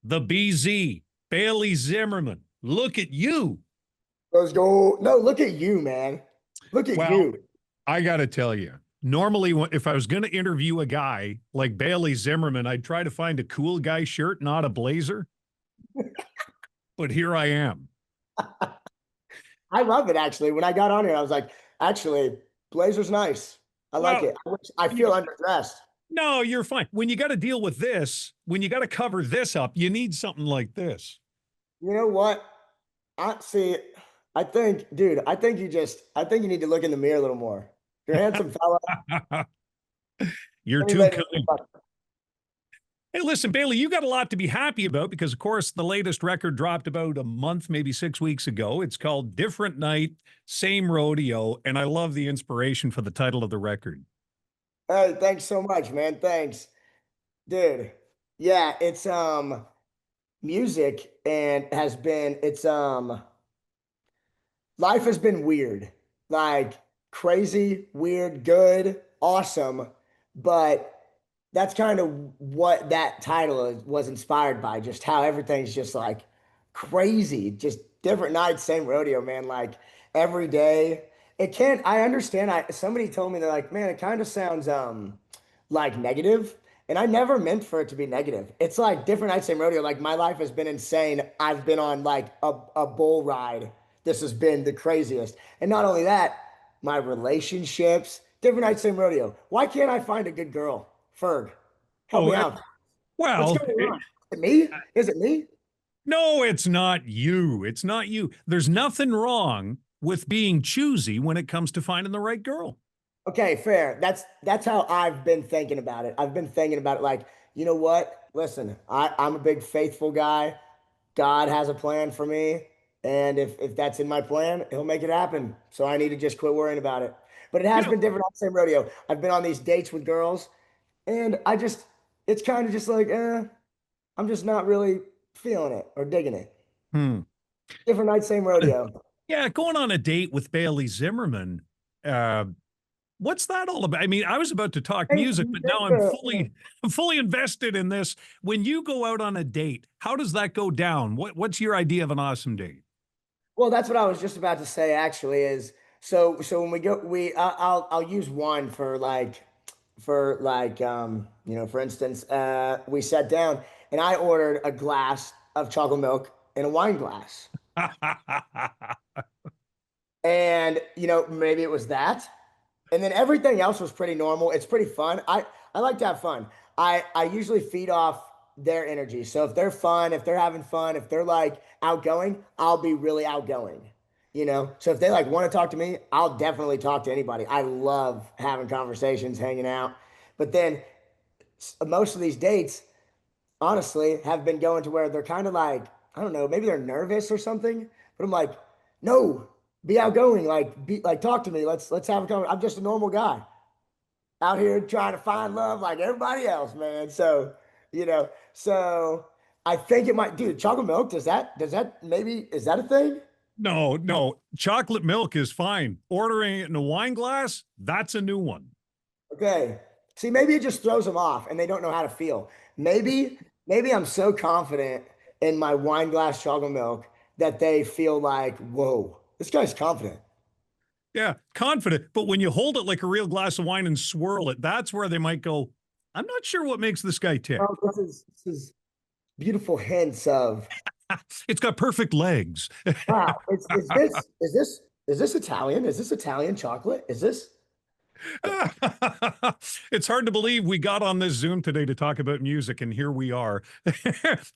the BZ, Bailey Zimmerman. Look at you. Let's go. No, look at you, man. Look at Well, you. I got to tell you, normally if I was going to interview a guy like Bailey Zimmerman, I'd try to find a cool guy shirt, not a blazer. But here I am. I love it, actually. When I got on here, I was like, actually, blazer's nice. I like Well, it. I feel underdressed. no, you're fine. When you got to deal with this, when you got to cover this up, you need something like this. You know what? I see. I think, dude, I think you need to look in the mirror a little more. You're a handsome fella. You're Let me too make it kind. fun. Hey, listen, Bailey, you got a lot to be happy about because, of course, the latest record dropped about a month, maybe 6 weeks ago. It's called Different Night, Same Rodeo. And I love the inspiration for the title of the record. Hey, thanks so much, man. Thanks, dude. Yeah, it's music and has been it's life has been weird, like crazy, weird, good, awesome. But that's kind of what that title was inspired by, just how everything's just like crazy, just different nights, same rodeo, man. Like every day. It can't, I understand. Somebody told me they're like, man, it kind of sounds like negative. And I never meant for it to be negative. It's like different nights, same rodeo. Like my life has been insane. I've been on like a bull ride. This has been the craziest. And not only that, my relationships, different nights, same rodeo. Why can't I find a good girl? Ferg, help Oh, me out. What's well, going on? Is it me? Is it me? no, it's not you. It's not you. There's nothing wrong with being choosy when it comes to finding the right girl. Okay, fair. That's how I've been thinking about it. I've been thinking about it like, you know what? Listen, I'm a big faithful guy. God has a plan for me. And if that's in my plan, he'll make it happen. So I need to just quit worrying about it. But it You has know, been different on the same rodeo. I've been on these dates with girls, and it's kind of just like, I'm just not really feeling it or digging it. hmm. Different night, same rodeo. Yeah, going on a date with Bailey Zimmerman. Uh, what's that all about? I mean, I was about to talk Thank music, you. but now I'm fully invested in this. When you go out on a date, how does that go down? What's your idea of an awesome date? Well, that's what I was just about to say actually is so when we go I'll use one for like for instance we sat down and I ordered a glass of chocolate milk in a wine glass. And maybe it was that. And then everything else was pretty normal. It's pretty fun. I like to have fun. I usually feed off their energy. So if they're fun, if they're having fun, if they're like outgoing, I'll be really outgoing. So if they like want to talk to me, I'll definitely talk to anybody. I love having conversations, hanging out. But then most of these dates, honestly, have been going to where they're kind of like, I don't know, maybe they're nervous or something. But I'm like, no, be outgoing, like talk to me. Let's have a conversation. I'm just a normal guy out here trying to find love like everybody else, man. So I think it might, dude, chocolate milk, does that maybe is that a thing? No, no, chocolate milk is fine. Ordering it in a wine glass, that's a new one. Okay. See, maybe it just throws them off and they don't know how to feel. Maybe I'm so confident in my wine glass chocolate milk that they feel like, whoa, this guy's confident. Yeah, confident. But when you hold it like a real glass of wine and swirl it, that's where they might go, I'm not sure what makes this guy tick. Oh, this is beautiful hints of, It's got perfect legs. wow, is this Italian? Is this Italian chocolate? Is this? It's hard to believe we got on this Zoom today to talk about music, and here we are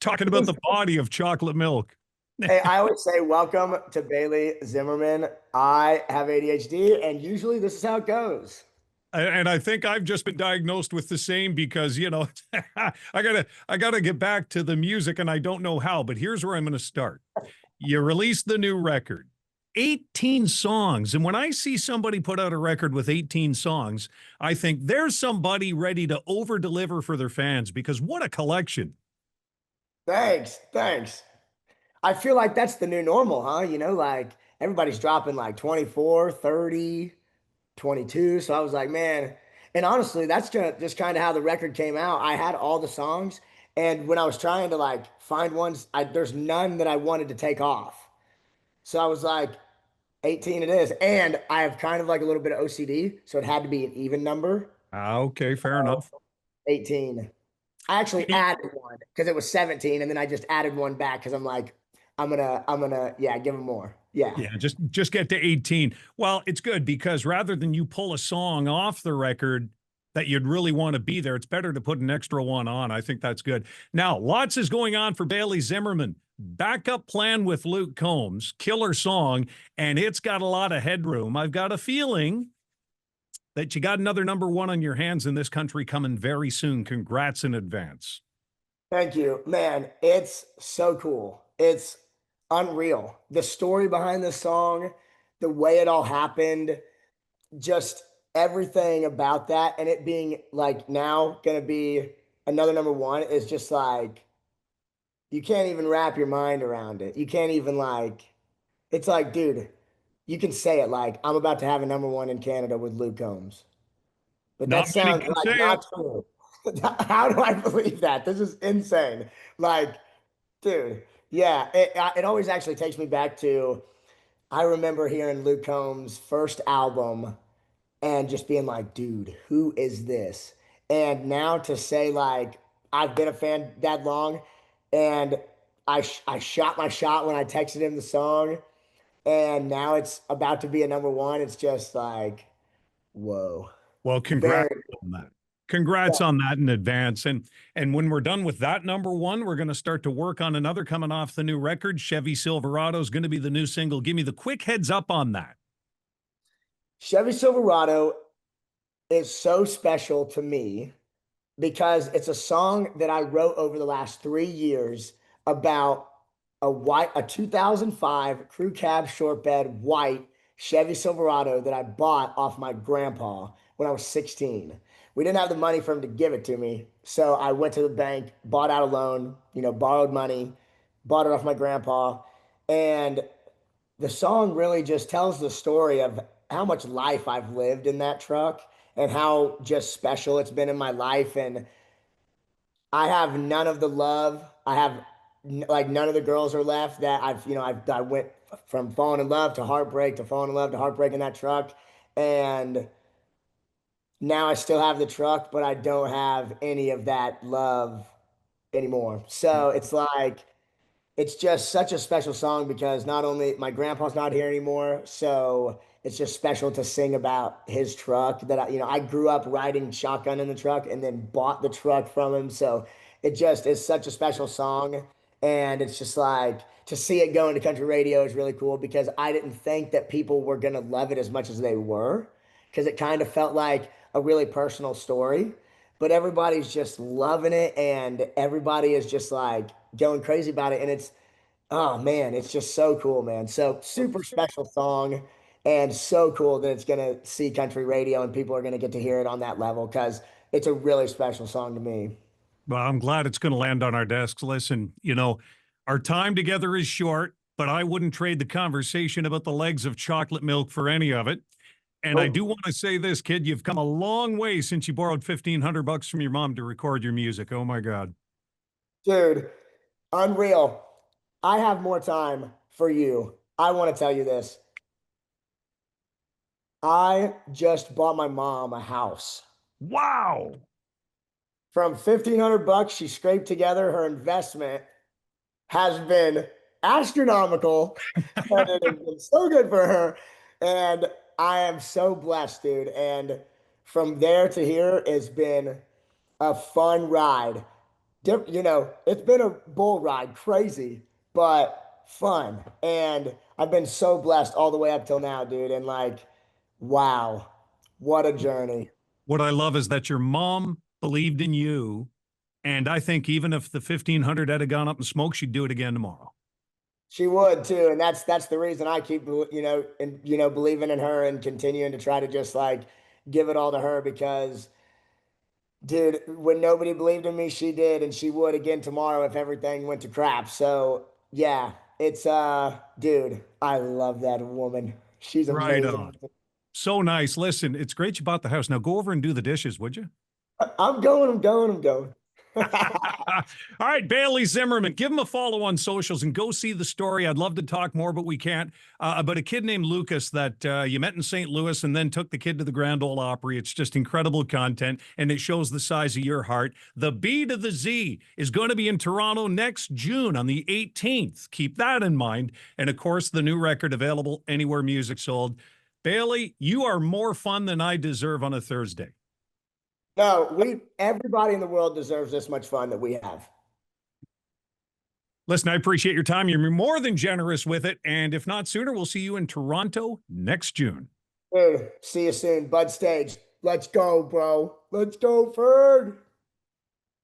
talking about the body of chocolate milk. Hey, I always say, welcome to Bailey Zimmerman. I have ADHD, and usually this is how it goes. And I think I've just been diagnosed with the same because, I gotta get back to the music and I don't know how, but here's where I'm gonna start. You release the new record. 18 songs. And when I see somebody put out a record with 18 songs, I think there's somebody ready to over deliver for their fans because what a collection. Thanks, thanks. I feel like that's the new normal, huh? Like everybody's dropping like 24, 30, 22. So I was like, man, and honestly, that's just kind of how the record came out. I had all the songs And when I was trying to like find ones, there's none that I wanted to take off. So I was like, 18 it is. And I have kind of like a little bit of OCD, so it had to be an even number. Ah, okay, fair So enough. 18. I actually added one because it was 17, and then I just added one back because I'm like, yeah, give him more. Yeah. Yeah, just get to 18. Well, it's good because rather than you pull a song off the record that you'd really want to be there, it's better to put an extra one on. I think that's good. Now, lots is going on for Bailey Zimmerman. Backup plan with Luke Combs, killer song, and it's got a lot of headroom. I've got a feeling that you got another number one on your hands in this country coming very soon. Congrats in advance. Thank you, man. It's so cool. It's unreal. The story behind the song, the way it all happened, just everything about that, and it being like now gonna be another number one is just like you can't even wrap your mind around it. You can't even like, it's like, dude, you can say it like, I'm about to have a number one in Canada with Luke Combs. But that Not many sounds can like say it. not true. How do I believe that? This is insane. Like, dude, yeah, it always actually takes me back to I remember hearing Luke Combs' first album and just being like, dude, who is this? And now to say like I've been a fan that long, and I shot my shot when I texted him the song, and now it's about to be a number one. It's just like, whoa, Well, congrats very on that. yeah. Congrats on that in advance. And when we're done with that number one, we're going to start to work on another coming off the new record. Chevy Silverado is going to be the new single. Give me the quick heads up on that. Chevy Silverado is so special to me because it's a song that I wrote over the last 3 years about a 2005 crew cab short bed white Chevy Silverado that I bought off my grandpa when I was 16. We didn't have the money for him to give it to me, so I went to the bank, bought out a loan, borrowed money, bought it off my grandpa, and the song really just tells the story of how much life I've lived in that truck and how just special it's been in my life. And I have none of the love. I have like none of the girls are left that I went from falling in love to heartbreak to falling in love to heartbreak in that truck. And now I still have the truck, but I don't have any of that love anymore. So it's like, it's just such a special song because not only my grandpa's not here anymore, so it's just special to sing about his truck that I grew up riding shotgun in the truck and then bought the truck from him. So it just is such a special song. And it's just like to see it go into country radio is really cool because I didn't think that people were going to love it as much as they were because it kind of felt like a really personal story. But everybody's just loving it and everybody is just like going crazy about it. And it's, oh man, it's just so cool, man. So super special song and so cool that it's going to see country radio and people are going to get to hear it on that level because it's a really special song to me. Well, I'm glad it's going to land on our desks. Listen, our time together is short, but I wouldn't trade the conversation about the legs of chocolate milk for any of it. And I Nope. do want to say this, kid, you've come a long way since you borrowed 1,500 bucks from your mom to record your music. Oh my God. Dude, unreal. I have more time for you. I want to tell you this. I just bought my mom a house. Wow. From 1,500 bucks she scraped together, her investment has been astronomical and it has been so good for her. And I am so blessed, dude. And from there to here, it's been a fun ride. It's been a bull ride, crazy, but fun. And I've been so blessed all the way up till now, dude. And like, wow, what a journey. What I love is that your mom believed in you. And I think even if the 1,500 had gone up in smoke, she'd do it again tomorrow. She would too, and that's the reason I keep and believing in her and continuing to try to just like give it all to her because dude, when nobody believed in me, she did, and she would again tomorrow if everything went to crap. So yeah, it's dude, I love that woman. She's Right amazing. on. So nice. Listen, it's great you bought the house. Now go over and do the dishes, would you? I'm going. All right, Bailey Zimmerman, give him a follow on socials and go see the story. I'd love to talk more, but we can't. About a kid named Lucas that you met in St. Louis and then took the kid to the Grand Ole Opry. It's just incredible content, and it shows the size of your heart. The B to the Z is going to be in Toronto next June on the 18th. Keep that in mind. And of course, the new record available anywhere music's sold. Bailey, you are more fun than I deserve on a Thursday. No, everybody in the world deserves this much fun that we have. Listen, I appreciate your time. You're more than generous with it. And if not sooner, we'll see you in Toronto next June. Dude, see you soon. Bud Stage. Let's go, bro. Let's go, Ferg.